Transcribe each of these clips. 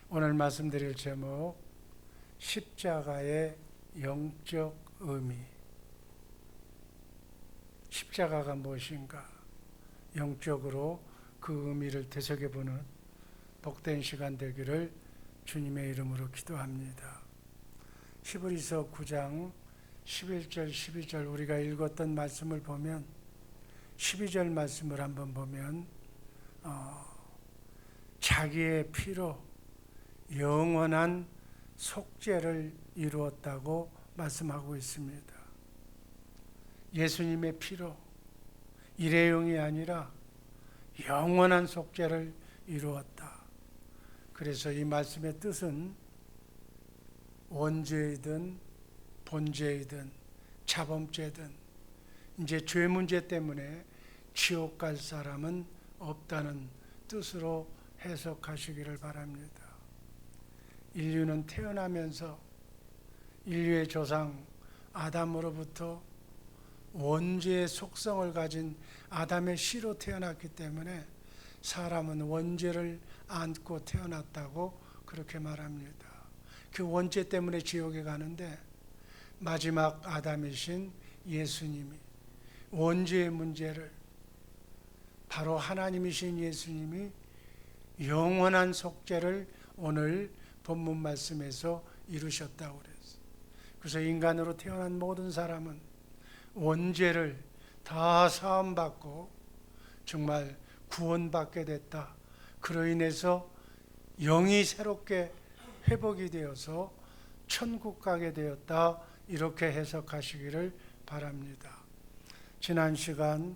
오늘 말씀드릴 제목, 십자가의 영적 의미. 십자가가 무엇인가? 영적으로 그 의미를 되새겨보는 복된 시간 되기를 주님의 이름으로 기도합니다. 히브리서 9장 11절 12절 우리가 읽었던 말씀을 보면 12절 말씀을 한번 보면 자기의 피로 영원한 속죄를 이루었다고 말씀하고 있습니다. 예수님의 피로 일회용이 아니라 영원한 속죄를 이루었다. 그래서 이 말씀의 뜻은 원죄이든 본죄이든 자범죄든 이제 죄 문제 때문에 지옥 갈 사람은 없다는 뜻으로 해석하시기를 바랍니다. 인류는 태어나면서 인류의 조상 아담으로부터 원죄의 속성을 가진 아담의 씨로 태어났기 때문에 사람은 원죄를 안고 태어났다고 그렇게 말합니다. 그 원죄 때문에 지옥에 가는데 마지막 아담이신 예수님이 원죄의 문제를 바로 하나님이신 예수님이 영원한 속죄를 오늘 본문 말씀에서 이루셨다고 그랬어요. 그래서 인간으로 태어난 모든 사람은 원죄를 다 사함받고 정말 구원받게 됐다. 그로 인해서 영이 새롭게 회복이 되어서 천국 가게 되었다. 이렇게 해석하시기를 바랍니다. 지난 시간에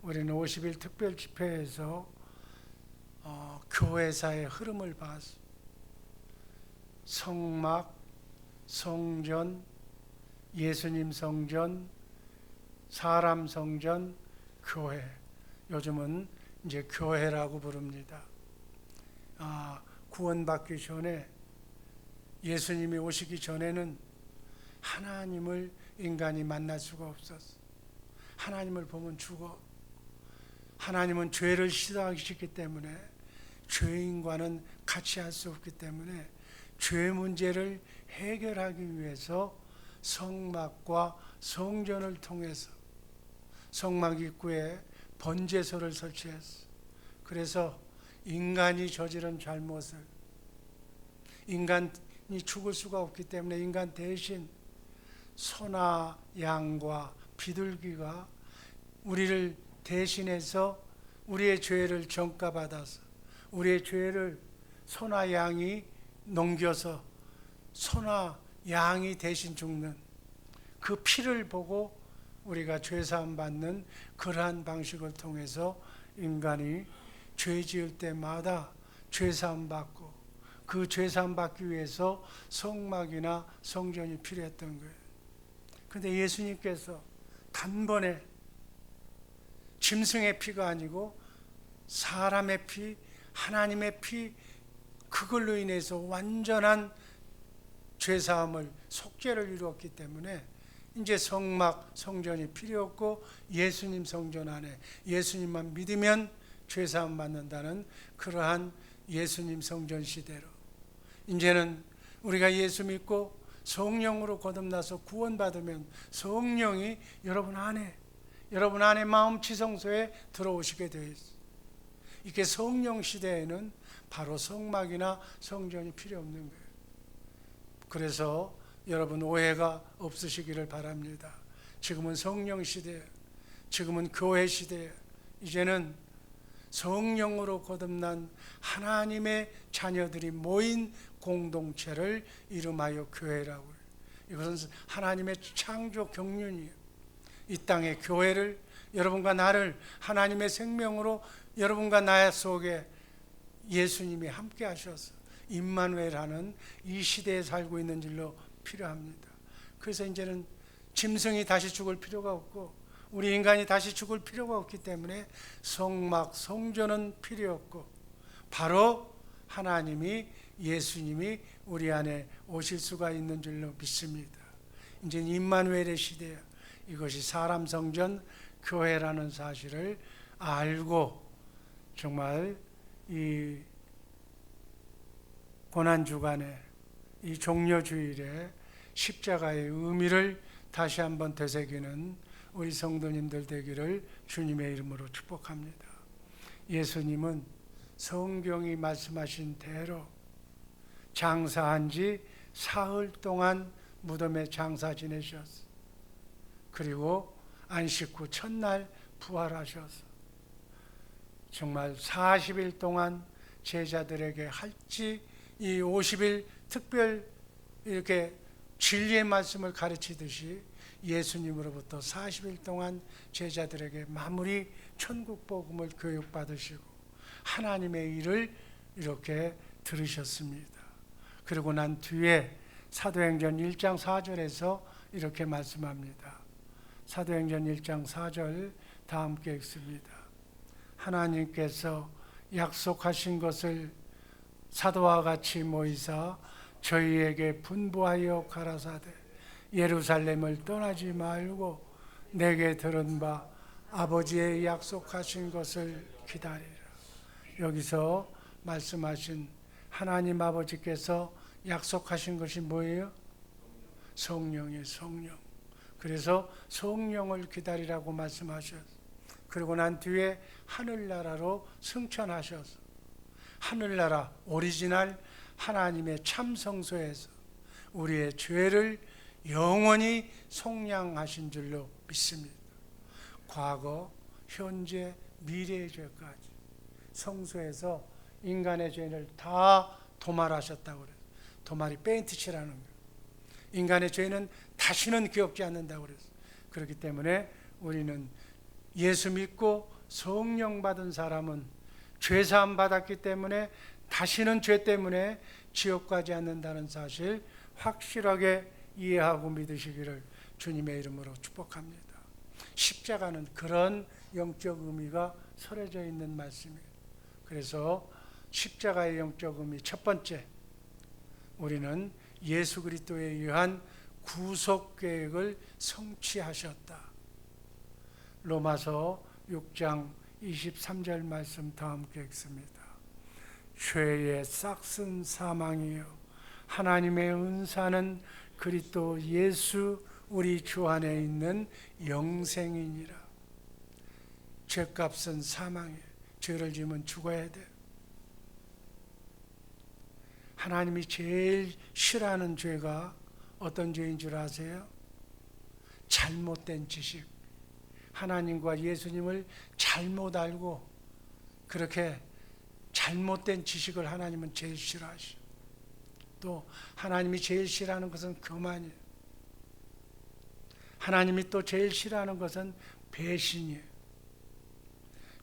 우리는 50일 특별 집회에서 교회사의 흐름을 봤습니다. 성막, 성전, 예수님 성전, 사람 성전, 교회. 요즘은 이제 교회라고 부릅니다. 구원받기 전에 예수님이 오시기 전에는 하나님을 인간이 만날 수가 없었어. 하나님을 보면 죽어. 하나님은 죄를 싫어하시기 때문에 죄인과는 같이 할 수 없기 때문에 죄 문제를 해결하기 위해서 성막과 성전을 통해서 성막 입구에 번제소를 설치했어. 그래서 인간이 저지른 잘못을 인간이 죽을 수가 없기 때문에 인간 대신 소나 양과 비둘기가 우리를 대신해서 우리의 죄를 전가받아서 우리의 죄를 소나 양이 넘겨서 소나 양이 대신 죽는 그 피를 보고 우리가 죄사함 받는 그러한 방식을 통해서 인간이 죄 지을 때마다 죄사함 받고 그 죄사함 받기 위해서 성막이나 성전이 필요했던 거예요. 그런데 예수님께서 단번에 짐승의 피가 아니고 사람의 피, 하나님의 피, 그걸로 인해서 완전한 죄사함을 속죄를 이루었기 때문에 이제 성막, 성전이 필요 없고 예수님 성전 안에 예수님만 믿으면 죄사함 받는다는 그러한 예수님 성전 시대로 이제는 우리가 예수 믿고 성령으로 거듭나서 구원받으면 성령이 여러분 안에 마음 지성소에 들어오시게 되어 있어요. 이게 성령 시대에는 바로 성막이나 성전이 필요 없는 거예요. 그래서 여러분 오해가 없으시기를 바랍니다. 지금은 성령 시대예요. 지금은 교회 시대예요. 이제는 성령으로 거듭난 하나님의 자녀들이 모인 공동체를 이름하여 교회라고 해요. 이것은 하나님의 창조 경륜이에요. 이 땅의 교회를 여러분과 나를 하나님의 생명으로 여러분과 나 속에 예수님이 함께 하셔서 임마누엘하는 이 시대에 살고 있는 줄로 필요합니다. 그래서 이제는 짐승이 다시 죽을 필요가 없고 우리 인간이 다시 죽을 필요가 없기 때문에 성막, 성전은 필요 없고 바로 하나님이 예수님이 우리 안에 오실 수가 있는 줄로 믿습니다. 이제 임마누엘의 시대야. 이것이 사람 성전 교회라는 사실을 알고 정말 이 고난주간에 이 종려주일에 십자가의 의미를 다시 한번 되새기는 우리 성도님들 되기를 주님의 이름으로 축복합니다. 예수님은 성경이 말씀하신 대로 장사한 지 사흘 동안 무덤에 장사 지내셨어. 그리고 안식 후 첫날 부활하셔서 정말 40일 동안 제자들에게 할지 이 50일 특별 이렇게 진리의 말씀을 가르치듯이 예수님으로부터 40일 동안 제자들에게 마무리 천국 복음을 교육받으시고 하나님의 일을 이렇게 들으셨습니다. 그리고 난 뒤에 사도행전 1장 4절에서 이렇게 말씀합니다. 사도행전 1장 4절 다 함께 읽습니다. 하나님께서 약속하신 것을 사도와 같이 모이사 저희에게 분부하여 가라사대 예루살렘을 떠나지 말고 내게 들은 바 아버지의 약속하신 것을 기다리라. 여기서 말씀하신 하나님 아버지께서 약속하신 것이 뭐예요? 성령이에요. 성령. 그래서 성령을 기다리라고 말씀하셨어요. 그리고 난 뒤에 하늘나라로 승천하셔서 하늘나라 오리지널 하나님의 참 성소에서 우리의 죄를 영원히 속량하신 줄로 믿습니다. 과거, 현재, 미래의 죄까지 성소에서 인간의 죄를 다 도말하셨다고 그래요. 도말이 페인트 칠하는 거예요. 인간의 죄는 다시는 기억지 않는다고 그랬어요. 그렇기 때문에 우리는 예수 믿고 성령 받은 사람은 죄사함 받았기 때문에 다시는 죄 때문에 지옥 가지 않는다는 사실 확실하게 이해하고 믿으시기를 주님의 이름으로 축복합니다. 십자가는 그런 영적 의미가 서려져 있는 말씀이에요. 그래서 십자가의 영적 의미 첫 번째, 우리는 예수 그리스도에 의한 구속 계획을 성취하셨다. 로마서 6장 23절 말씀 다 함께 읽습니다. 죄의 싹슨 사망이요 하나님의 은사는 그리스도 예수 우리 주 안에 있는 영생이니라. 죄값은 사망이에요. 죄를 지으면 죽어야 돼. 하나님이 제일 싫어하는 죄가 어떤 죄인 줄 아세요? 잘못된 지식. 하나님과 예수님을 잘못 알고 그렇게 잘못된 지식을 하나님은 제일 싫어하시죠. 또 하나님이 제일 싫어하는 것은 교만이에요. 하나님이 또 제일 싫어하는 것은 배신이에요.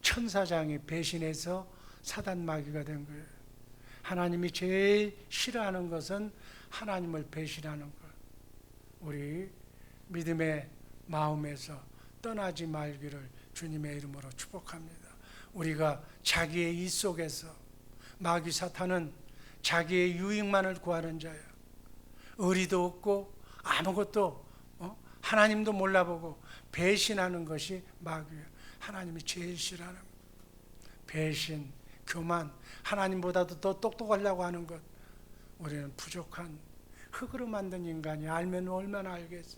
천사장이 배신해서 사단 마귀가 된 거예요. 하나님이 제일 싫어하는 것은 하나님을 배신하는 것. 우리 믿음의 마음에서 떠나지 말기를 주님의 이름으로 축복합니다. 우리가 자기의 이 속에서 마귀 사탄은 자기의 유익만을 구하는 자예요. 의리도 없고 아무것도 하나님도 몰라보고 배신하는 것이 마귀예요. 하나님이 제일 싫어하는 배신, 교만, 하나님보다도 더 똑똑하려고 하는 것. 우리는 부족한 흙으로 만든 인간이 알면 얼마나 알겠어.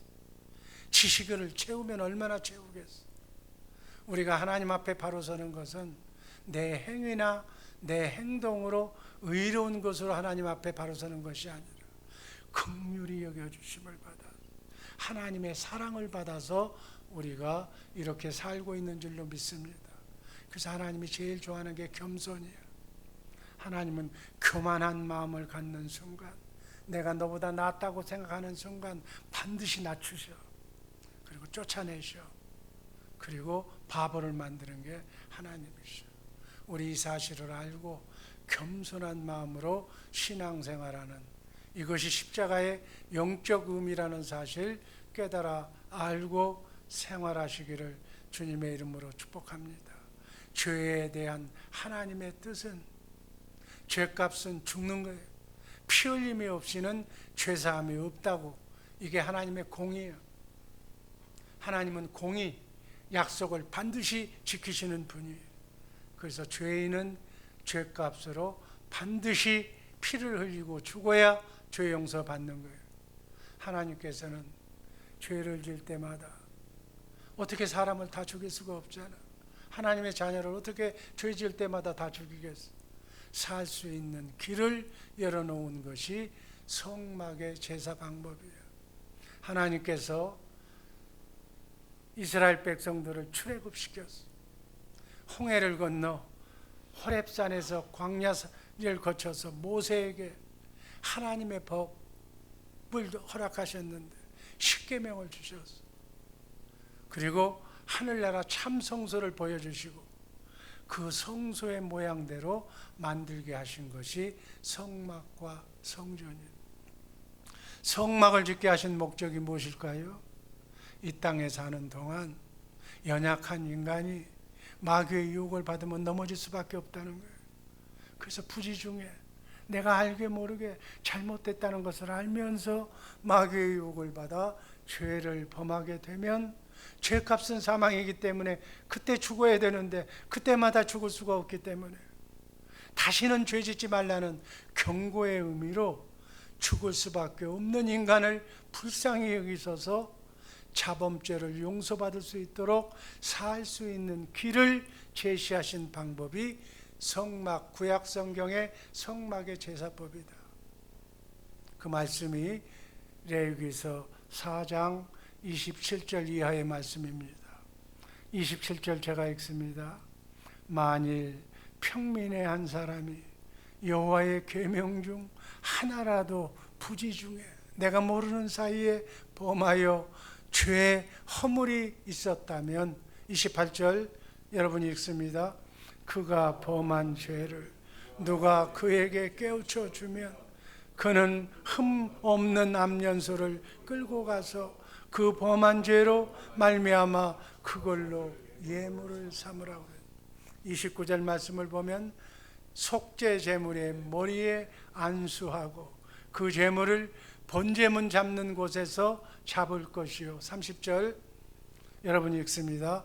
지식을 채우면 얼마나 채우겠어. 우리가 하나님 앞에 바로 서는 것은 내 행위나 내 행동으로 의로운 것으로 하나님 앞에 바로 서는 것이 아니라 긍휼히 여겨주심을 받아 하나님의 사랑을 받아서 우리가 이렇게 살고 있는 줄로 믿습니다. 그래서 하나님이 제일 좋아하는 게 겸손이에요. 하나님은 교만한 마음을 갖는 순간, 내가 너보다 낫다고 생각하는 순간 반드시 낮추셔. 그리고 쫓아내셔. 그리고 바보를 만드는 게 하나님이셔. 우리 이 사실을 알고 겸손한 마음으로 신앙생활하는, 이것이 십자가의 영적 의미라는 사실 깨달아 알고 생활하시기를 주님의 이름으로 축복합니다. 죄에 대한 하나님의 뜻은, 죄값은 죽는 거예요. 피 흘림이 없이는 죄사함이 없다고. 이게 하나님의 공의예요. 하나님은 공의, 약속을 반드시 지키시는 분이에요. 그래서 죄인은 죄값으로 반드시 피를 흘리고 죽어야 죄 용서 받는 거예요. 하나님께서는 죄를 지을 때마다 어떻게 사람을 다 죽일 수가 없잖아. 하나님의 자녀를 어떻게 죄 지을 때마다 다 죽이겠어. 살 수 있는 길을 열어놓은 것이 성막의 제사 방법이에요. 하나님께서 이스라엘 백성들을 출애굽시켰어. 홍해를 건너 호렙산에서 광야를 거쳐서 모세에게 하나님의 법을 허락하셨는데 십계명을 주셨어. 그리고 하늘나라 참 성소를 보여주시고 그 성소의 모양대로 만들게 하신 것이 성막과 성전이에요. 성막을 짓게 하신 목적이 무엇일까요? 이 땅에 사는 동안 연약한 인간이 마귀의 유혹을 받으면 넘어질 수밖에 없다는 거예요. 그래서 부지중에 내가 알게 모르게 잘못됐다는 것을 알면서 마귀의 유혹을 받아 죄를 범하게 되면 죄값은 사망이기 때문에 그때 죽어야 되는데 그때마다 죽을 수가 없기 때문에 다시는 죄 짓지 말라는 경고의 의미로 죽을 수밖에 없는 인간을 불쌍히 여기셔서 자범죄를 용서받을 수 있도록 살 수 있는 길을 제시하신 방법이 성막, 구약 성경의 성막의 제사법이다. 그 말씀이 레위기서 4장 27절 이하의 말씀입니다. 27절 제가 읽습니다. 만일 평민의 한 사람이 여호와의 계명 중 하나라도 부지 중에 내가 모르는 사이에 범하여 죄 허물이 있었다면 28절 여러분이 읽습니다. 그가 범한 죄를 누가 그에게 깨우쳐 주면 그는 흠 없는 암연소를 끌고 가서 그 범한 죄로 말미암아 그걸로 예물을 삼으라고 해요. 29절 말씀을 보면 속죄 제물의 머리에 안수하고 그 제물을 번제문 잡는 곳에서 잡을 것이요. 30절 여러분이 읽습니다.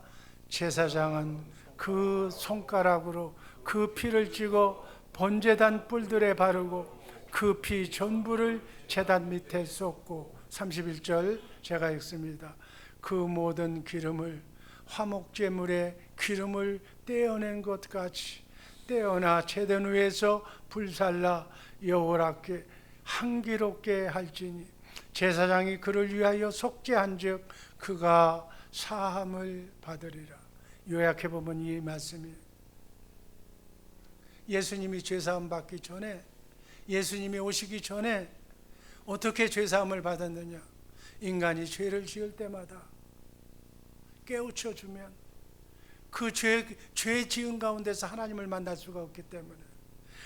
제사장은 그 손가락으로 그 피를 찍어 번제단 뿔들에 바르고 그 피 전부를 제단 밑에 쏟고 31절 제가 읽습니다. 그 모든 기름을 화목제물의 기름을 떼어낸 것 같이 떼어나 제단 위에서 불살라 여호와께 향기롭게 할지니 제사장이 그를 위하여 속죄한즉 그가 사함을 받으리라. 요약해 보면 이 말씀이 예수님이 죄사함 받기 전에 예수님이 오시기 전에 어떻게 죄사함을 받았느냐? 인간이 죄를 지을 때마다 깨우쳐 주면 그 죄 지은 가운데서 하나님을 만날 수가 없기 때문에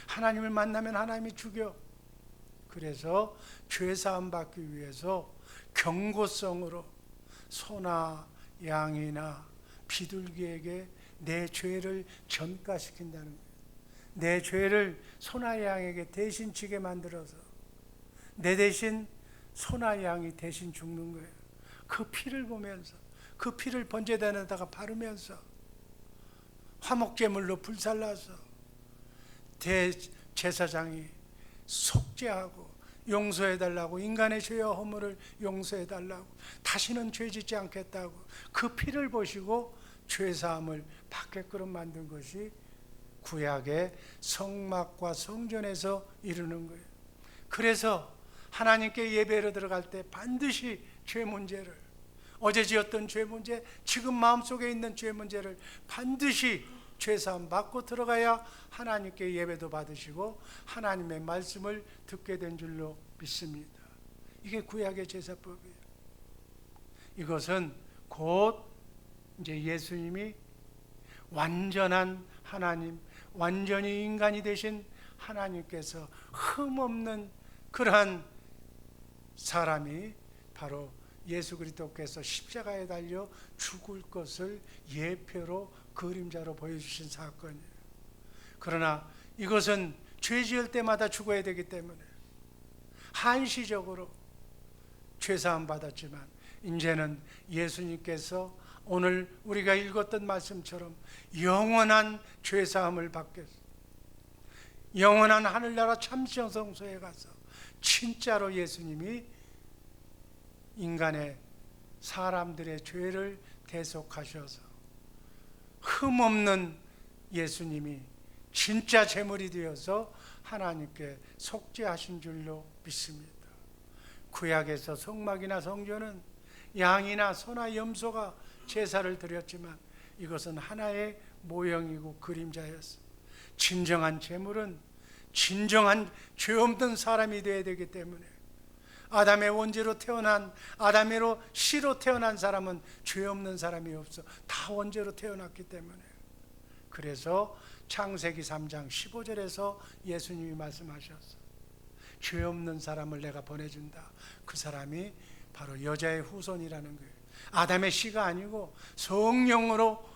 하나님을 만나면 하나님이 죽여. 그래서 죄사함 받기 위해서 경고성으로 소나 양이나 비둘기에게 내 죄를 전가시킨다는 거예요. 내 죄를 소나 양에게 대신 지게 만들어서 내 대신 소나 양이 대신 죽는 거예요. 그 피를 보면서 그 피를 번제단에다가 바르면서 화목제물로 불살라서 대제사장이 속죄하고 용서해달라고 인간의 죄와 허물을 용서해달라고 다시는 죄 짓지 않겠다고 그 피를 보시고 죄사함을 받게끔 만든 것이 구약의 성막과 성전에서 이루는 거예요. 그래서 하나님께 예배로 들어갈 때 반드시 죄 문제를 어제 지었던 죄 문제, 지금 마음속에 있는 죄 문제를 반드시 죄사함 받고 들어가야 하나님께 예배도 받으시고 하나님의 말씀을 듣게 된 줄로 믿습니다. 이게 구약의 제사법이에요. 이것은 곧 이제 예수님이 완전한 하나님, 완전히 인간이 되신 하나님께서 흠없는 그러한 사람이 바로 예수 그리스도께서 십자가에 달려 죽을 것을 예표로 그림자로 보여주신 사건이에요. 그러나 이것은 죄 지을 때마다 죽어야 되기 때문에 한시적으로 죄사함 받았지만 이제는 예수님께서 오늘 우리가 읽었던 말씀처럼 영원한 죄사함을 받겠습니다. 영원한 하늘나라 참성소에 가서 진짜로 예수님이 인간의 사람들의 죄를 대속하셔서 흠없는 예수님이 진짜 제물이 되어서 하나님께 속죄하신 줄로 믿습니다. 구약에서 성막이나 성전은 양이나 소나 염소가 제사를 드렸지만 이것은 하나의 모형이고 그림자였어. 진정한 제물은 진정한 죄 없는 사람이 되어야 되기 때문에 아담의 원죄로 태어난 아담으로 씨로 태어난 사람은 죄 없는 사람이 없어. 다 원죄로 태어났기 때문에. 그래서 창세기 3장 15절에서 예수님이 말씀하셨어. 죄 없는 사람을 내가 보내준다. 그 사람이 바로 여자의 후손이라는 거예요. 아담의 씨가 아니고 성령으로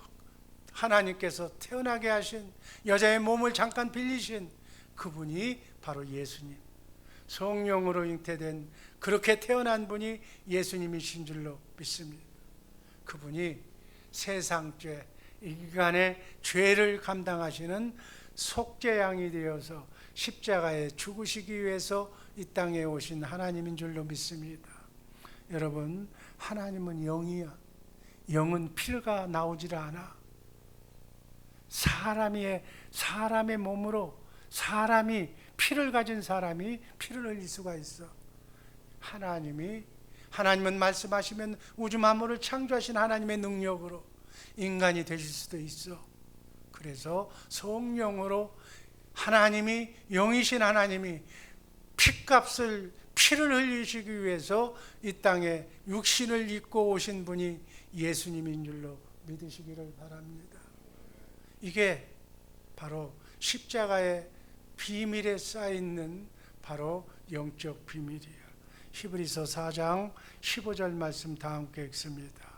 하나님께서 태어나게 하신, 여자의 몸을 잠깐 빌리신 그분이 바로 예수님, 성령으로 잉태된 그렇게 태어난 분이 예수님이신 줄로 믿습니다. 그분이 세상죄, 인간의 죄를 감당하시는 속죄양이 되어서 십자가에 죽으시기 위해서 이 땅에 오신 하나님인 줄로 믿습니다. 여러분, 하나님은 영이야. 영은 피가 나오질 않아. 사람의 몸으로 사람이, 피를 가진 사람이 피를 흘릴 수가 있어. 하나님은 말씀하시면 우주 만물을 창조하신 하나님의 능력으로 인간이 되실 수도 있어. 그래서 성령으로 하나님이, 영이신 하나님이 피를 흘리시기 위해서 이 땅에 육신을 입고 오신 분이 예수님인 줄로 믿으시기를 바랍니다. 이게 바로 십자가의 비밀에 쌓여있는 바로 영적 비밀이에요. 히브리서 4장 15절 말씀 다 함께 읽습니다.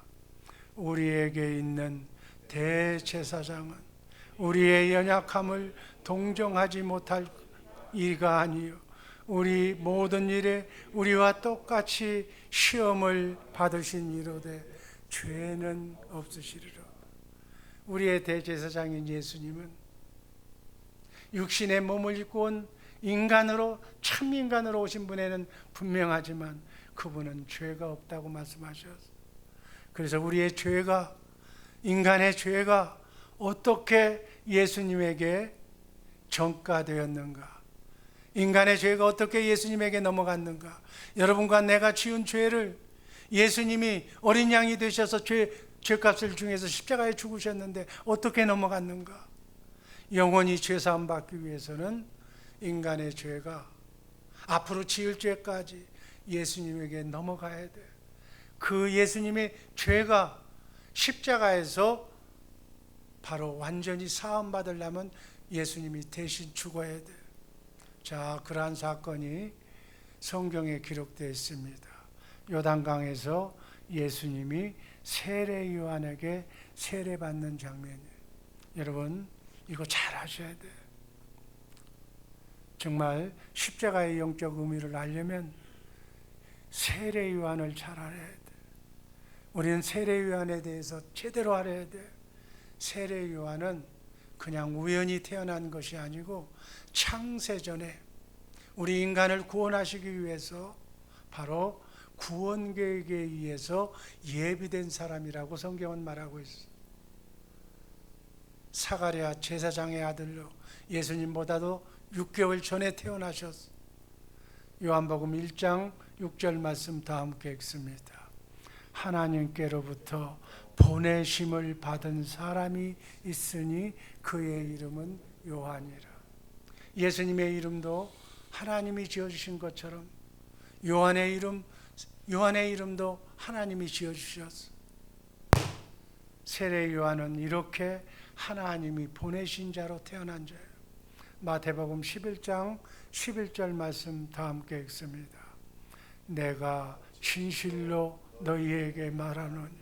우리에게 있는 대제사장은 우리의 연약함을 동정하지 못할 이가 아니요 우리 모든 일에 우리와 똑같이 시험을 받으신 이로되 죄는 없으시리라. 우리의 대제사장인 예수님은 육신의 몸을 입고 온 인간으로, 참 인간으로 오신 분에는 분명하지만 그분은 죄가 없다고 말씀하셨어요. 그래서 우리의 죄가, 인간의 죄가 어떻게 예수님에게 전가되었는가, 인간의 죄가 어떻게 예수님에게 넘어갔는가. 여러분과 내가 지은 죄를 예수님이 어린 양이 되셔서 죄값을 중에서 십자가에 죽으셨는데 어떻게 넘어갔는가. 영원히 죄사함 받기 위해서는 인간의 죄가 앞으로 지을 죄까지 예수님에게 넘어가야 돼. 그 예수님의 죄가 십자가에서 바로 완전히 사함 받으려면 예수님이 대신 죽어야 돼. 자, 그러한 사건이 성경에 기록되어 있습니다. 요단강에서 예수님이 세례 요한에게 세례받는 장면이에요. 여러분, 이거 잘 아셔야 돼. 정말 십자가의 영적 의미를 알려면 세례 요한을 잘 알아야 돼. 우리는 세례 요한에 대해서 제대로 알아야 돼. 세례 요한은 그냥 우연히 태어난 것이 아니고 창세전에 우리 인간을 구원하시기 위해서 바로 구원 계획에 의해서 예비된 사람이라고 성경은 말하고 있어. 사가랴 제사장의 아들로 예수님보다도 6개월 전에 태어나셨어. 요한복음 1장 6절 말씀 다 함께 읽습니다. 하나님께로부터 보내심을 받은 사람이 있으니 그의 이름은 요한이라. 예수님의 이름도 하나님이 지어주신 것처럼 요한의 이름도 하나님이 지어주셨어. 세례 요한은 이렇게 하나님이 보내신 자로 태어난 자예요. 마태복음 11장 11절 말씀 다 함께 읽습니다. 내가 진실로 너희에게 말하노니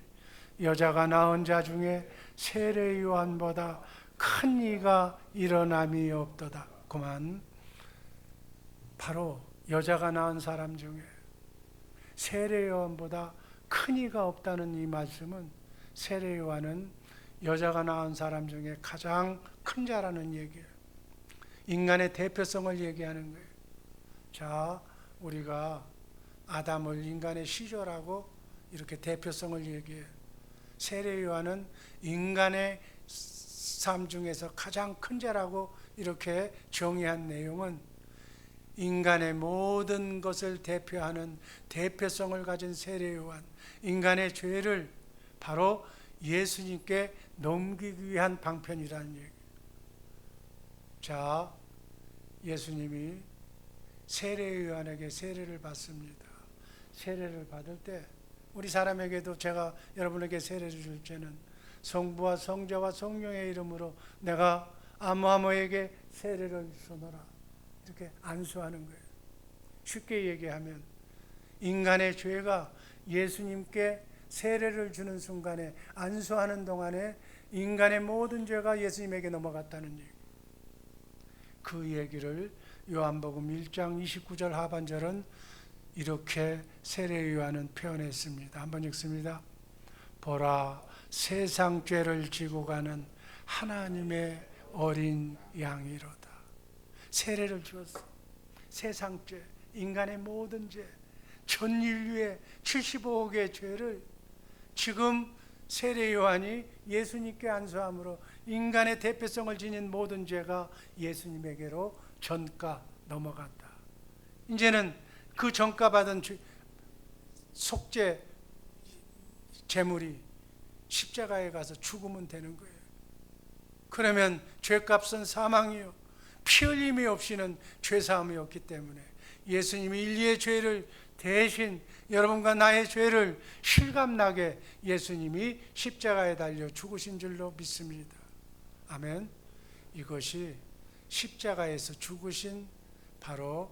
여자가 낳은 자 중에 세례 요한보다 큰 이가 일어남이 없도다. 그만 바로 여자가 낳은 사람 중에 세례 요한보다 큰 이가 없다는 이 말씀은 세례 요한은 여자가 낳은 사람 중에 가장 큰 자라는 얘기예요. 인간의 대표성을 얘기하는 거예요. 자, 우리가 아담을 인간의 시조라고 이렇게 대표성을 얘기해요. 세례 요한은 인간의 삶 중에서 가장 큰 죄라고 이렇게 정의한 내용은 인간의 모든 것을 대표하는 대표성을 가진 세례 요한, 인간의 죄를 바로 예수님께 넘기기 위한 방편이라는 얘기. 자, 예수님이 세례 요한에게 세례를 받습니다. 세례를 받을 때 우리 사람에게도 제가 여러분에게 세례를 줄 때는 성부와 성자와 성령의 이름으로 내가 아무아무에게 세례를 주노라 이렇게 안수하는 거예요. 쉽게 얘기하면 인간의 죄가 예수님께 세례를 주는 순간에 안수하는 동안에 인간의 모든 죄가 예수님에게 넘어갔다는 얘기. 그 얘기를 요한복음 1장 29절 하반절은 이렇게 세례 요한은 표현했습니다. 한번 읽습니다. 보라, 세상 죄를 지고 가는 하나님의 어린 양이로다. 세례를 주었어. 세상 죄, 인간의 모든 죄, 전 인류의 75억의 죄를 지금 세례 요한이 예수님께 안수함으로 인간의 대표성을 지닌 모든 죄가 예수님에게로 전가 넘어갔다. 이제는 그 전가받은 속죄 제물이 십자가에 가서 죽으면 되는 거예요. 그러면 죄값은 사망이요 피 흘림이 없이는 죄사함이 없기 때문에 예수님이 인류의 죄를 대신 여러분과 나의 죄를 실감나게 예수님이 십자가에 달려 죽으신 줄로 믿습니다. 아멘. 이것이 십자가에서 죽으신 바로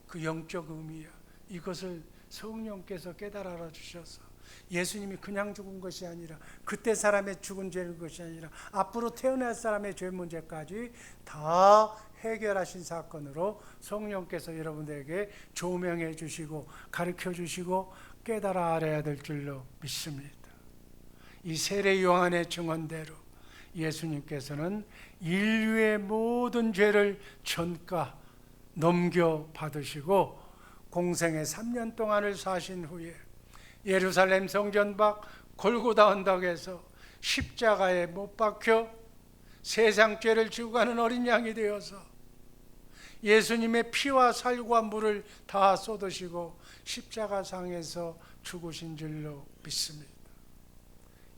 그 영적 의미야. 이것을 성령께서 깨달아 주셔서 예수님이 그냥 죽은 것이 아니라 그때 사람의 죽은 죄를 것이 아니라 앞으로 태어날 사람의 죄 문제까지 다 해결하신 사건으로 성령께서 여러분들에게 조명해 주시고 가르쳐 주시고 깨달아 알아야 될 줄로 믿습니다. 이 세례 요한의 증언대로 예수님께서는 인류의 모든 죄를 전가 넘겨 받으시고 공생의 3년 동안을 사신 후에 예루살렘 성전 밖 골고다 언덕에서 십자가에 못 박혀 세상 죄를 지고 가는 어린 양이 되어서 예수님의 피와 살과 물을 다 쏟으시고 십자가상에서 죽으신 줄로 믿습니다.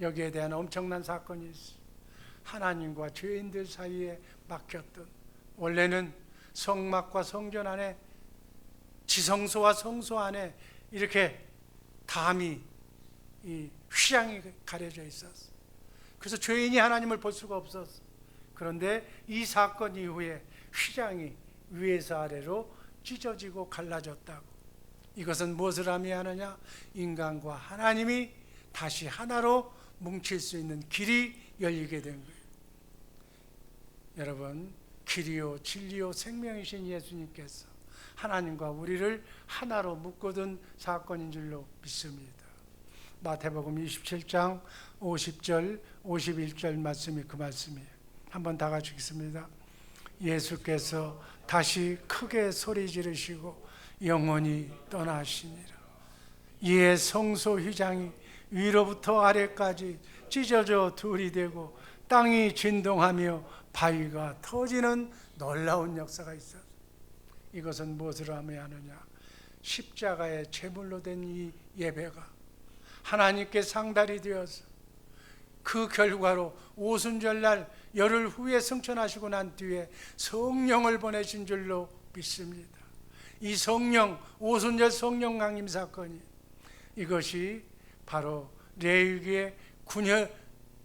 여기에 대한 엄청난 사건이 있어요. 하나님과 죄인들 사이에 막혔던, 원래는 성막과 성전 안에 지성소와 성소 안에 이렇게 담이 이 휘장이 가려져 있었어. 그래서 죄인이 하나님을 볼 수가 없었어. 그런데 이 사건 이후에 휘장이 위에서 아래로 찢어지고 갈라졌다고. 이것은 무엇을 의미하느냐? 인간과 하나님이 다시 하나로 뭉칠 수 있는 길이 열리게 된 거예요. 여러분, 길이요 진리요 생명이신 예수님께서 하나님과 우리를 하나로 묶어둔 사건인 줄로 믿습니다. 마태복음 27장 50절 51절 말씀이 그 말씀이에요. 한번 다 같이 읽습니다. 예수께서 다시 크게 소리 지르시고 영원히 떠나시니라. 이에 성소 휘장이 위로부터 아래까지 찢어져 둘이 되고 땅이 진동하며 바위가 터지는 놀라운 역사가 있었어요. 이것은 무엇을 의미하느냐? 십자가의 제물로 된 이 예배가 하나님께 상달이 되어서 그 결과로 오순절날 열흘 후에 승천하시고 난 뒤에 성령을 보내신 줄로 믿습니다. 이 성령, 오순절 성령 강림 사건이, 이것이 바로 레위기의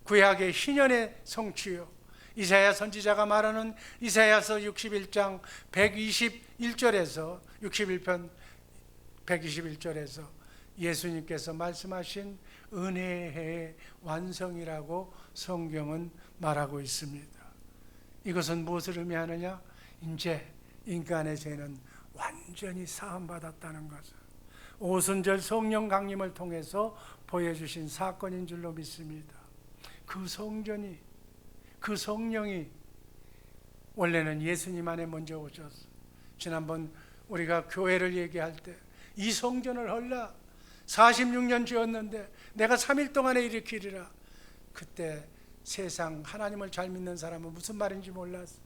구약의 희년의 성취요, 이사야 선지자가 말하는 이사야서 61장 121절에서 61편 121절에서 예수님께서 말씀하신 은혜의 해의 완성이라고 성경은 말하고 있습니다. 이것은 무엇을 의미하느냐? 이제 인간의 죄는 완전히 사함받았다는 것을 오순절 성령 강림을 통해서 보여주신 사건인 줄로 믿습니다. 그 성전이, 그 성령이 원래는 예수님 안에 먼저 오셨어. 지난번 우리가 교회를 얘기할 때 이 성전을 헐라 46년 지었는데 내가 3일 동안에 일으키리라. 그때 세상 하나님을 잘 믿는 사람은 무슨 말인지 몰랐어.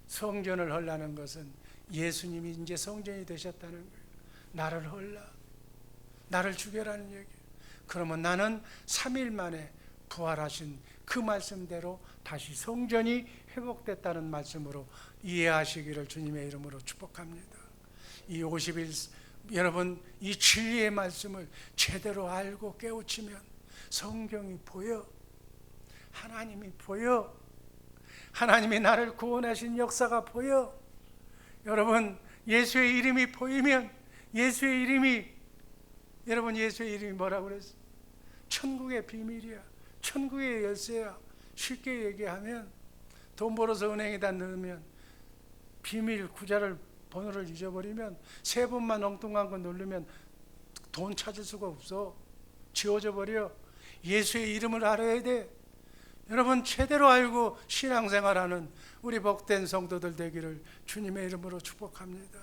성전을 헐라는 것은 예수님이 이제 성전이 되셨다는 거예요. 나를 헐라, 나를 죽여라는 얘기예요. 그러면 나는 3일 만에 부활하신 그 말씀대로 다시 성전이 회복됐다는 말씀으로 이해하시기를 주님의 이름으로 축복합니다. 이 50일 여러분 이 진리의 말씀을 제대로 알고 깨우치면 성경이 보여, 하나님이 보여, 하나님이 나를 구원하신 역사가 보여. 여러분 예수의 이름이 보이면 예수의 이름이, 여러분 예수의 이름이 뭐라고 그랬어? 천국의 비밀이야, 천국의 열쇠야. 쉽게 얘기하면 돈 벌어서 은행에다 넣으면 비밀 구자를 번호를 잊어버리면 3번만 엉뚱한 거 누르면 돈 찾을 수가 없어. 지워져 버려. 예수의 이름을 알아야 돼. 여러분 제대로 알고 신앙생활하는 우리 복된 성도들 되기를 주님의 이름으로 축복합니다.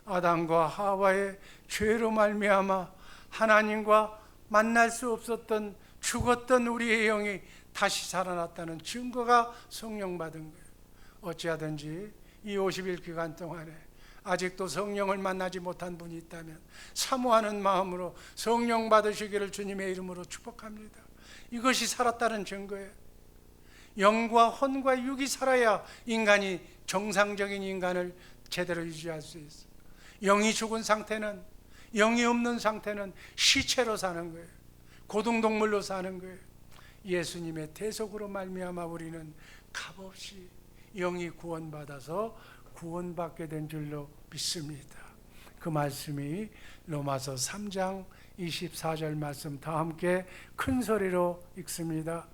아담과 하와의 죄로 말미암아 하나님과 만날 수 없었던 죽었던 우리의 영이 다시 살아났다는 증거가 성령 받은 거예요. 어찌하든지 이 50일 기간 동안에 아직도 성령을 만나지 못한 분이 있다면 사모하는 마음으로 성령 받으시기를 주님의 이름으로 축복합니다. 이것이 살았다는 증거예요. 영과 혼과 육이 살아야 인간이 정상적인 인간을 제대로 유지할 수 있어요. 영이 죽은 상태는, 영이 없는 상태는 시체로 사는 거예요. 고등동물로 사는 거예요. 예수님의 대속으로 말미암아 우리는 값없이 영이 구원받아서 구원받게 된 줄로 믿습니다. 그 말씀이 로마서 3장 24절 말씀 다 함께 큰 소리로 읽습니다.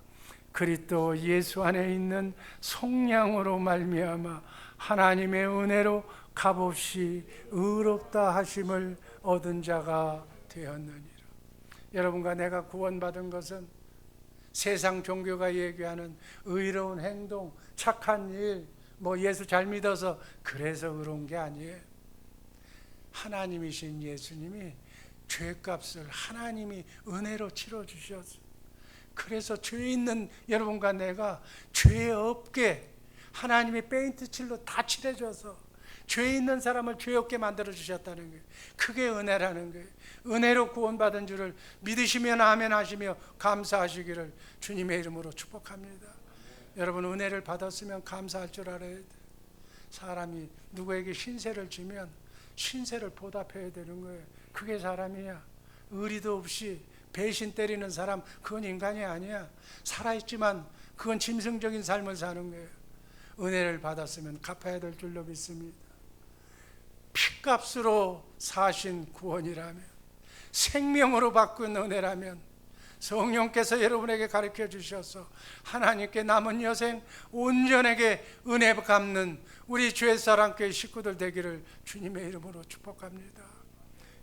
그리스도 예수 안에 있는 속량으로 말미암아 하나님의 은혜로 값없이 의롭다 하심을 얻은 자가 되었느니라. 여러분과 내가 구원받은 것은 세상 종교가 얘기하는 의로운 행동, 착한 일, 뭐 예수 잘 믿어서 그래서 그런 게 아니에요. 하나님이신 예수님이 죄값을 하나님이 은혜로 치러주셨어요. 그래서 죄 있는 여러분과 내가 죄 없게 하나님이 페인트칠로 다 칠해줘서 죄 있는 사람을 죄 없게 만들어 주셨다는 거예요. 그게 은혜라는 거예요. 은혜로 구원받은 줄을 믿으시면 아멘 하시며 감사하시기를 주님의 이름으로 축복합니다. 여러분 은혜를 받았으면 감사할 줄 알아야 돼. 사람이 누구에게 신세를 지면 신세를 보답해야 되는 거예요. 그게 사람이야. 의리도 없이 배신 때리는 사람, 그건 인간이 아니야. 살아있지만 그건 짐승적인 삶을 사는 거예요. 은혜를 받았으면 갚아야 될 줄로 믿습니다. 피값으로 사신 구원이라면, 생명으로 바꾼 은혜라면 성령께서 여러분에게 가르쳐 주셔서 하나님께 남은 여생 온전하게 은혜 갚는 우리 죄사랑교회 식구들 되기를 주님의 이름으로 축복합니다.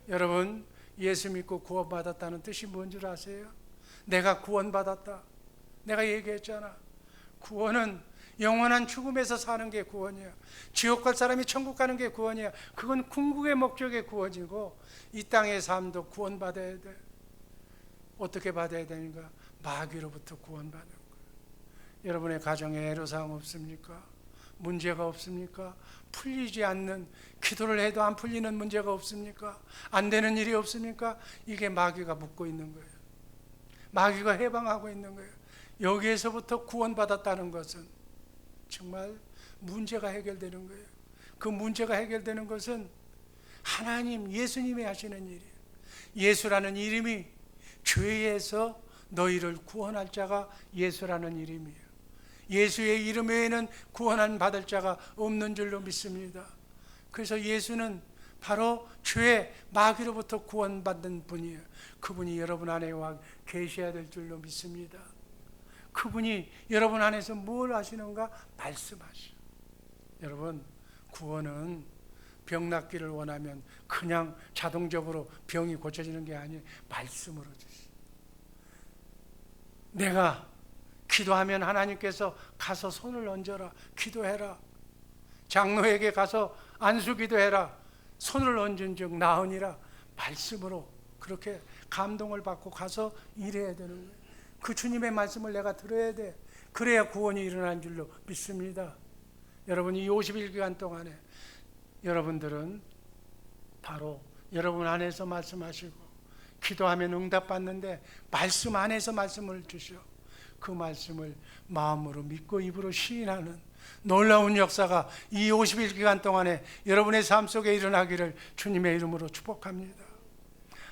여러분 예수 믿고 구원받았다는 뜻이 뭔 줄 아세요? 내가 구원받았다. 내가 얘기했잖아. 구원은 영원한 죽음에서 사는 게 구원이야. 지옥 갈 사람이 천국 가는 게 구원이야. 그건 궁극의 목적의 구원이고 이 땅의 삶도 구원받아야 돼. 어떻게 받아야 되는가? 마귀로부터 구원받는 거야. 여러분의 가정에 애로사항 없습니까? 문제가 없습니까? 풀리지 않는, 기도를 해도 안 풀리는 문제가 없습니까? 안 되는 일이 없습니까? 이게 마귀가 묶고 있는 거예요. 마귀가 해방하고 있는 거예요. 여기에서부터 구원받았다는 것은 정말 문제가 해결되는 거예요. 그 문제가 해결되는 것은 하나님, 예수님이 하시는 일이에요. 예수라는 이름이 죄에서 너희를 구원할 자가 예수라는 이름이에요. 예수의 이름 외에는 구원을 받을 자가 없는 줄로 믿습니다. 그래서 예수는 바로 죄, 마귀로부터 구원받는 분이에요. 그분이 여러분 안에 와 계셔야 될 줄로 믿습니다. 그분이 여러분 안에서 뭘 하시는가? 말씀하시오. 여러분 구원은 병 낫기를 원하면 그냥 자동적으로 병이 고쳐지는 게 아니에요. 말씀으로 주시오. 내가 기도하면 하나님께서 가서 손을 얹어라, 기도해라. 장로에게 가서 안수 기도해라, 손을 얹은 즉 나으니라. 말씀으로 그렇게 감동을 받고 가서 일해야 되는 거예요. 그 주님의 말씀을 내가 들어야 돼. 그래야 구원이 일어난 줄로 믿습니다. 여러분, 이 50일 기간 동안에 여러분들은 바로 여러분 안에서 말씀하시고, 기도하면 응답받는데 말씀 안에서 말씀을 주셔. 그 말씀을 마음으로 믿고 입으로 시인하는 놀라운 역사가 이 50일 기간 동안에 여러분의 삶 속에 일어나기를 주님의 이름으로 축복합니다.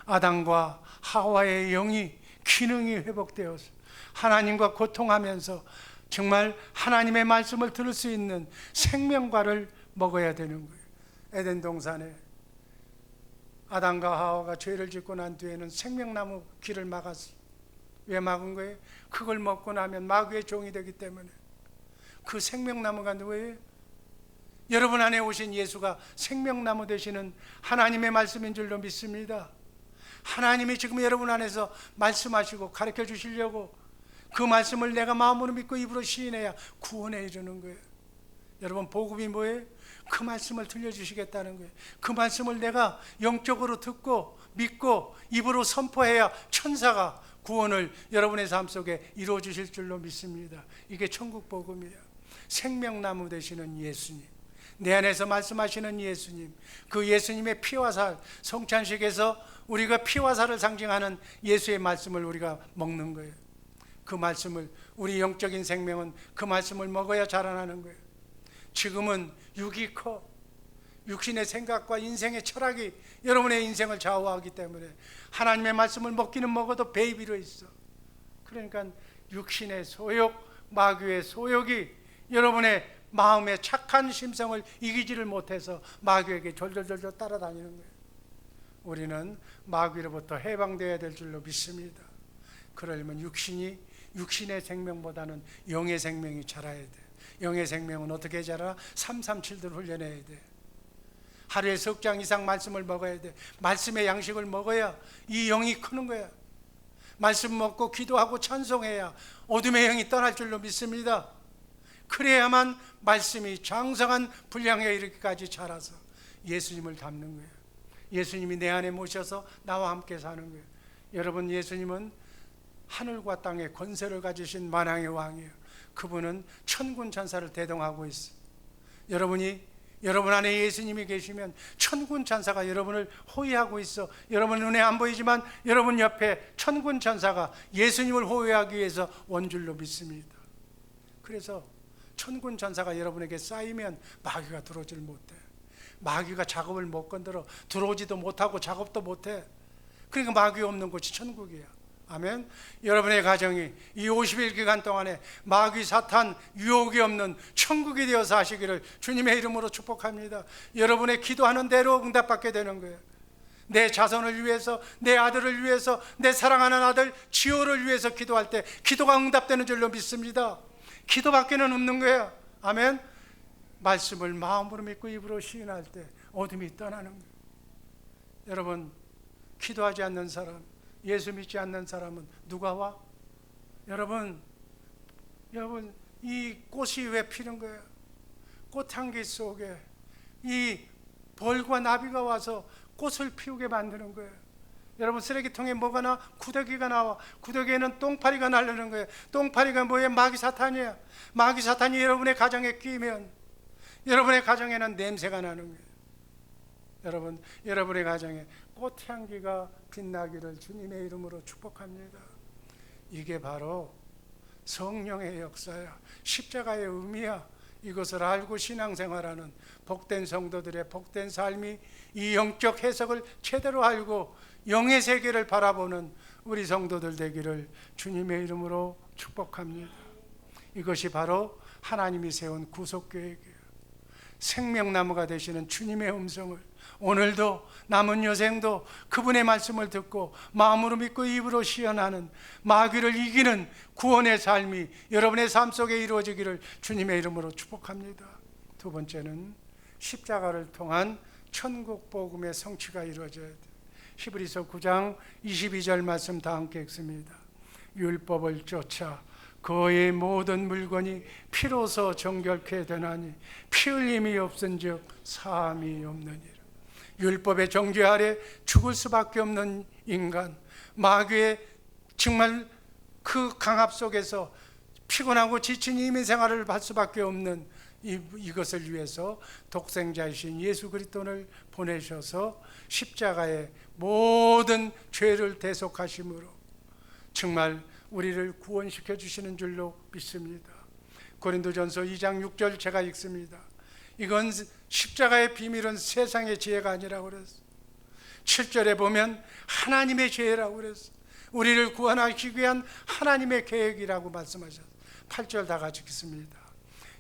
아담과 하와의 영이 기능이 회복되어서 하나님과 고통하면서 정말 하나님의 말씀을 들을 수 있는 생명과를 먹어야 되는 거예요. 에덴 동산에 아담과 하와가 죄를 짓고 난 뒤에는 생명나무 길을 막았어요. 왜 막은 거예요? 그걸 먹고 나면 마귀의 종이 되기 때문에. 그 생명나무가 누구예요? 여러분 안에 오신 예수가 생명나무 되시는 하나님의 말씀인 줄로 믿습니다. 하나님이 지금 여러분 안에서 말씀하시고 가르쳐 주시려고 그 말씀을 내가 마음으로 믿고 입으로 시인해야 구원에 이르는 거예요. 여러분, 복음이 뭐예요? 그 말씀을 들려주시겠다는 거예요. 그 말씀을 내가 영적으로 듣고 믿고 입으로 선포해야 천사가 구원을 여러분의 삶 속에 이루어 주실 줄로 믿습니다. 이게 천국 복음이에요. 생명나무 되시는 예수님, 내 안에서 말씀하시는 예수님, 그 예수님의 피와 살, 성찬식에서 우리가 피와 살을 상징하는 예수의 말씀을 우리가 먹는 거예요. 그 말씀을, 우리 영적인 생명은 그 말씀을 먹어야 자라나는 거예요. 지금은 육이 커, 육신의 생각과 인생의 철학이 여러분의 인생을 좌우하기 때문에 하나님의 말씀을 먹기는 먹어도 베이비로 있어. 그러니까 육신의 소욕, 마귀의 소욕이 여러분의 마음의 착한 심성을 이기지를 못해서 마귀에게 졸졸졸졸 따라다니는 거예요. 우리는 마귀로부터 해방되어야 될 줄로 믿습니다. 그러려면 육신의 생명보다는 영의 생명이 자라야 돼. 영의 생명은 어떻게 자라? 337들 훈련해야 돼. 하루에 석 장 이상 말씀을 먹어야 돼. 말씀의 양식을 먹어야 이 영이 크는 거야. 말씀 먹고 기도하고 찬송해야 어둠의 영이 떠날 줄로 믿습니다. 그래야만 말씀이 장성한 분량에 이르기까지 자라서 예수님을 닮는 거예요. 예수님이 내 안에 모셔서 나와 함께 사는 거예요. 여러분, 예수님은 하늘과 땅의 권세를 가지신 만왕의 왕이에요. 그분은 천군 천사를 대동하고 있어요. 여러분 안에 예수님이 계시면 천군 천사가 여러분을 호위하고 있어. 여러분 눈에 안 보이지만 여러분 옆에 천군 천사가 예수님을 호위하기 위해서 온 줄로 믿습니다. 그래서 천군 천사가 여러분에게 쌓이면 마귀가 들어오질 못해. 마귀가 작업을 못 건드려. 들어오지도 못하고 작업도 못해. 그러니까 마귀 없는 곳이 천국이야. 아멘. 여러분의 가정이 이 50일 기간 동안에 마귀 사탄 유혹이 없는 천국이 되어서 하시기를 주님의 이름으로 축복합니다. 여러분의 기도하는 대로 응답받게 되는 거예요. 내 자손을 위해서, 내 아들을 위해서, 내 사랑하는 아들 지호를 위해서 기도할 때 기도가 응답되는 줄로 믿습니다. 기도밖에는 없는 거예요. 아멘. 말씀을 마음으로 믿고 입으로 시인할 때 어둠이 떠나는 거예요. 여러분, 기도하지 않는 사람, 예수 믿지 않는 사람은 누가 와? 여러분, 이 꽃이 왜 피는 거예요? 꽃향기 속에 이 벌과 나비가 와서 꽃을 피우게 만드는 거예요. 여러분, 쓰레기통에 뭐가 나? 구더기가 나와. 구더기에는 똥파리가 나르는 거예요. 똥파리가 뭐예요? 마귀 사탄이야. 마귀 사탄이 여러분의 가정에 끼면 여러분의 가정에는 냄새가 나는 거예요. 여러분, 여러분의 가정에 꽃향기가 빛나기를 주님의 이름으로 축복합니다. 이게 바로 성령의 역사야. 십자가의 의미야. 이것을 알고 신앙생활하는 복된 성도들의 복된 삶이 이 영적 해석을 제대로 알고 영의 세계를 바라보는 우리 성도들 되기를 주님의 이름으로 축복합니다. 이것이 바로 하나님이 세운 구속계획이에요. 생명나무가 되시는 주님의 음성을 오늘도 남은 여생도 그분의 말씀을 듣고 마음으로 믿고 입으로 시연하는 마귀를 이기는 구원의 삶이 여러분의 삶 속에 이루어지기를 주님의 이름으로 축복합니다. 두 번째는 십자가를 통한 천국 복음의 성취가 이루어져야 돼요. 히브리서 9장 22절 말씀 다 함께 읽습니다. 율법을 쫓아 그의 모든 물건이 피로서 정결케 되나니 피 흘림이 없은즉 사함이 없느니라. 율법의 정죄 아래 죽을 수밖에 없는 인간, 마귀의 정말 그 강압 속에서 피곤하고 지친 이민 생활을 할 수밖에 없는 이것을 위해서 독생자이신 예수 그리스도를 보내셔서 십자가의 모든 죄를 대속하심으로 정말 우리를 구원시켜 주시는 줄로 믿습니다. 고린도전서 2장 6절 제가 읽습니다. 이건 십자가의 비밀은 세상의 지혜가 아니라고 그랬어. 7절에 보면 하나님의 지혜라고 그랬어. 우리를 구원하시기 위한 하나님의 계획이라고 말씀하셨어. 8절 다 같이 읽습니다.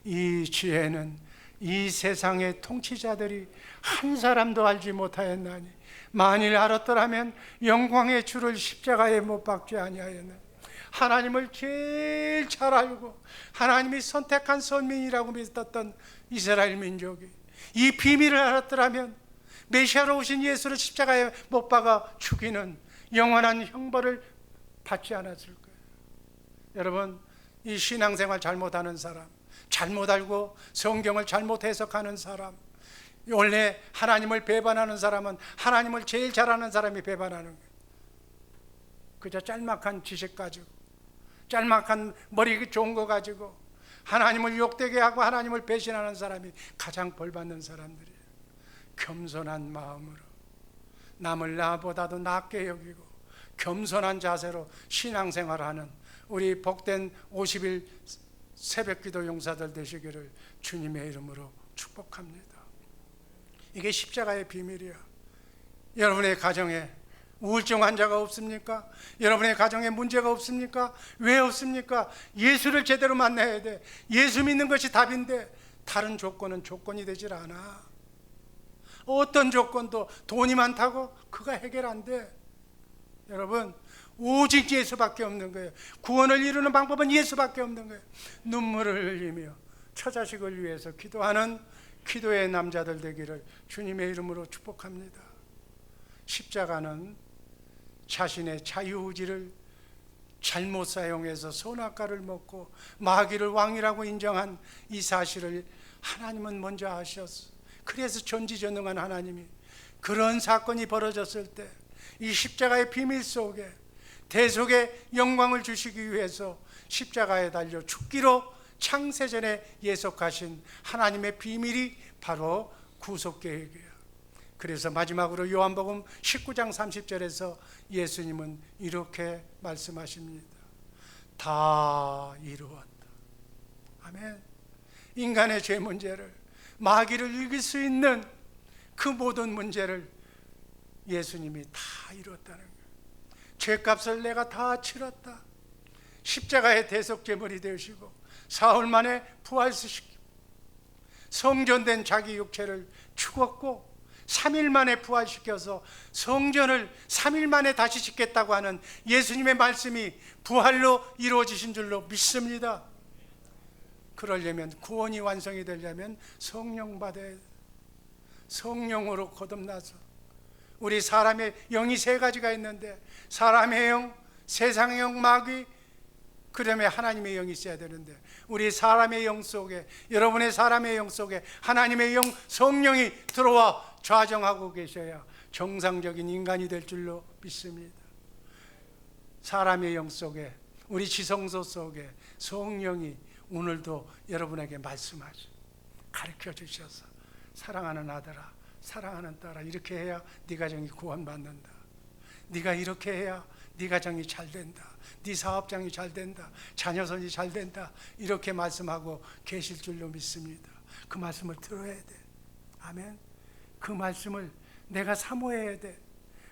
이 지혜는 이 세상의 통치자들이 한 사람도 알지 못하였나니 만일 알았더라면 영광의 주를 십자가에 못 박지 아니하였나니. 하나님을 제일 잘 알고 하나님이 선택한 선민이라고 믿었던 이스라엘 민족이 이 비밀을 알았더라면 메시아로 오신 예수를 십자가에 못 박아 죽이는 영원한 형벌을 받지 않았을 거예요. 여러분, 이 신앙생활 잘못하는 사람, 잘못 알고 성경을 잘못 해석하는 사람, 원래 하나님을 배반하는 사람은 하나님을 제일 잘하는 사람이 배반하는 거예요. 그저 짤막한 지식 가지고, 짤막한 머리 좋은 거 가지고 하나님을 욕되게 하고 하나님을 배신하는 사람이 가장 벌받는 사람들이에요. 겸손한 마음으로 남을 나보다도 낮게 여기고 겸손한 자세로 신앙생활하는 우리 복된 50일 새벽기도 용사들 되시기를 주님의 이름으로 축복합니다. 이게 십자가의 비밀이야. 여러분의 가정에 우울증 환자가 없습니까? 여러분의 가정에 문제가 없습니까? 왜 없습니까? 예수를 제대로 만나야 돼. 예수 믿는 것이 답인데 다른 조건은 조건이 되질 않아. 어떤 조건도 돈이 많다고 그가 해결 안 돼. 여러분, 오직 예수밖에 없는 거예요. 구원을 이루는 방법은 예수밖에 없는 거예요. 눈물을 흘리며 처자식을 위해서 기도하는 기도의 남자들 되기를 주님의 이름으로 축복합니다. 십자가는 자신의 자유의지를 잘못 사용해서 선악과를 먹고 마귀를 왕이라고 인정한 이 사실을 하나님은 먼저 아셨어. 그래서 전지전능한 하나님이 그런 사건이 벌어졌을 때 이 십자가의 비밀 속에 대속의 영광을 주시기 위해서 십자가에 달려 죽기로 창세전에 예속하신 하나님의 비밀이 바로 구속계획이에요. 그래서 마지막으로 요한복음 19장 30절에서 예수님은 이렇게 말씀하십니다. 다 이루었다. 아멘. 인간의 죄 문제를, 마귀를 이길 수 있는 그 모든 문제를 예수님이 다 이뤘다는 거예요. 죄값을 내가 다 치렀다. 십자가의 대속제물이 되시고 사흘 만에 부활시키고 성전된 자기 육체를 죽었고 3일 만에 부활시켜서 성전을 3일 만에 다시 짓겠다고 하는 예수님의 말씀이 부활로 이루어지신 줄로 믿습니다. 그러려면, 구원이 완성이 되려면 성령 받아야 돼. 성령으로 거듭나서 우리 사람의 영이 세 가지가 있는데 사람의 영, 세상의 영, 마귀, 그다음에 하나님의 영이 있어야 되는데 우리 사람의 영 속에, 여러분의 사람의 영 속에 하나님의 영, 성령이 들어와 좌정하고 계셔야 정상적인 인간이 될 줄로 믿습니다. 사람의 영 속에, 우리 지성소 속에 성령이 오늘도 여러분에게 말씀하시, 가르쳐 주셔서 사랑하는 아들아, 사랑하는 딸아, 이렇게 해야 네 가정이 구원받는다. 네가 이렇게 해야 네 가정이 잘 된다. 네 사업장이 잘 된다. 자녀선이 잘 된다. 이렇게 말씀하고 계실 줄로 믿습니다. 그 말씀을 들어야 돼. 아멘. 그 말씀을 내가 사모해야 돼.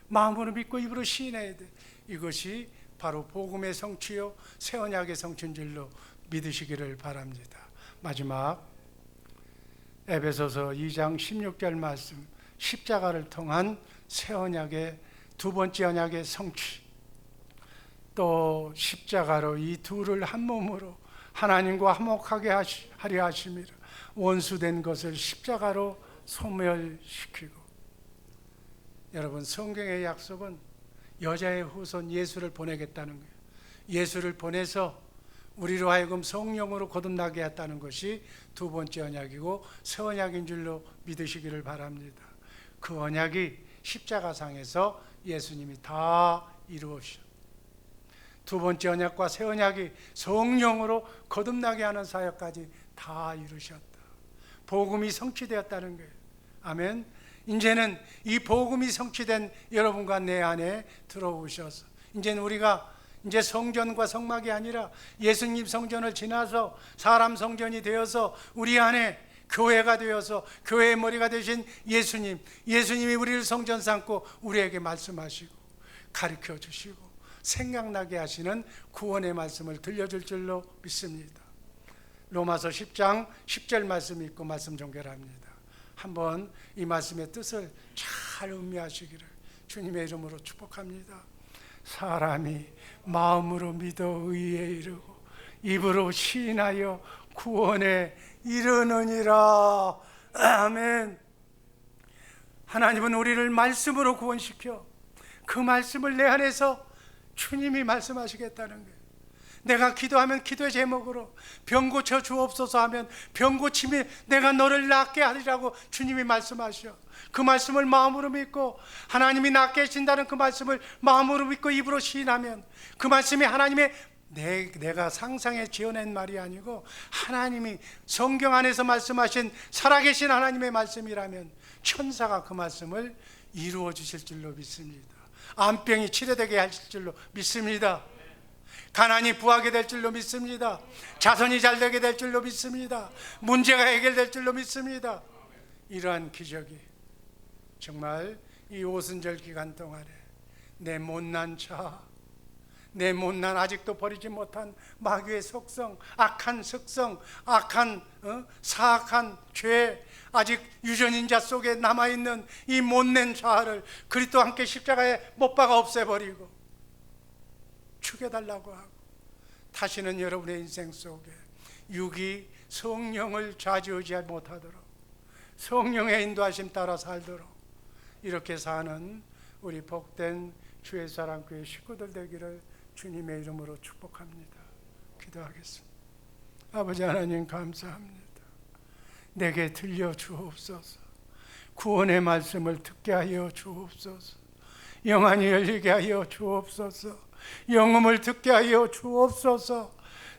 마음으로 믿고 입으로 시인해야 돼. 이것이 바로 복음의 성취요 새 언약의 성취인 줄로 믿으시기를 바랍니다. 마지막 에베소서 2장 16절 말씀, 십자가를 통한 새 언약의 두 번째 언약의 성취, 또 십자가로 이 둘을 한 몸으로 하나님과 화목하게 하려 하심이라. 원수된 것을 십자가로 소멸시키고. 여러분, 성경의 약속은 여자의 후손 예수를 보내겠다는 거예요. 예수를 보내서 우리로 하여금 성령으로 거듭나게 했다는 것이 두 번째 언약이고 새 언약인 줄로 믿으시기를 바랍니다. 그 언약이 십자가상에서 예수님이 다 이루었죠. 두 번째 언약과 새 언약이 성령으로 거듭나게 하는 사역까지 다 이루셨다. 복음이 성취되었다는 거예요. 아멘. 이제는 이 복음이 성취된 여러분과 내 안에 들어오셔서 이제는 우리가 이제 성전과 성막이 아니라 예수님 성전을 지나서 사람 성전이 되어서 우리 안에 교회가 되어서 교회의 머리가 되신 예수님이 우리를 성전 삼고 우리에게 말씀하시고 가르쳐 주시고 생각나게 하시는 구원의 말씀을 들려줄 줄로 믿습니다. 로마서 10장 10절 말씀 읽고 말씀 종결합니다. 한번 이 말씀의 뜻을 잘 음미하시기를 주님의 이름으로 축복합니다. 사람이 마음으로 믿어 의에 이르고 입으로 시인하여 구원에 이르느니라. 아멘. 하나님은 우리를 말씀으로 구원시켜 그 말씀을 내 안에서 주님이 말씀하시겠다는 거예요. 내가 기도하면 기도의 제목으로 병 고쳐 주옵소서 하면 병 고침이 내가 너를 낫게 하리라고 주님이 말씀하셔. 그 말씀을 마음으로 믿고 하나님이 낫게 하신다는 그 말씀을 마음으로 믿고 입으로 시인하면 그 말씀이 하나님의 내가 상상해 지어낸 말이 아니고 하나님이 성경 안에서 말씀하신 살아계신 하나님의 말씀이라면 천사가 그 말씀을 이루어 주실 줄로 믿습니다. 암병이 치료되게 하실 줄로 믿습니다. 가난이 부하게 될 줄로 믿습니다. 자손이 잘 되게 될 줄로 믿습니다. 문제가 해결될 줄로 믿습니다. 이러한 기적이 정말 이 오순절 기간 동안에 내 못난 아직도 버리지 못한 마귀의 속성, 악한 습성, 악한 사악한 죄, 아직 유전인자 속에 남아있는 이 못낸 자아를 그리스도와 함께 십자가에 못 박아 없애버리고 죽여달라고 하고 다시는 여러분의 인생 속에 육이 성령을 좌지우지하지 못하도록 성령의 인도하심 따라 살도록 이렇게 사는 우리 복된 주의 사랑교회 식구들 되기를 주님의 이름으로 축복합니다. 기도하겠습니다. 아버지 하나님 감사합니다. 내게 들려 주옵소서. 구원의 말씀을 듣게 하여 주옵소서. 영안이 열리게 하여 주옵소서. 영음을 듣게 하여 주옵소서.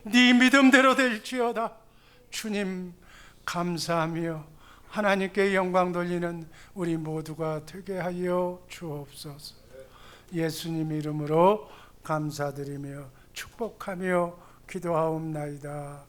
네 믿음대로 될지어다. 주님 감사하며 하나님께 영광 돌리는 우리 모두가 되게 하여 주옵소서. 예수님 이름으로 감사드리며 축복하며 기도하옵나이다.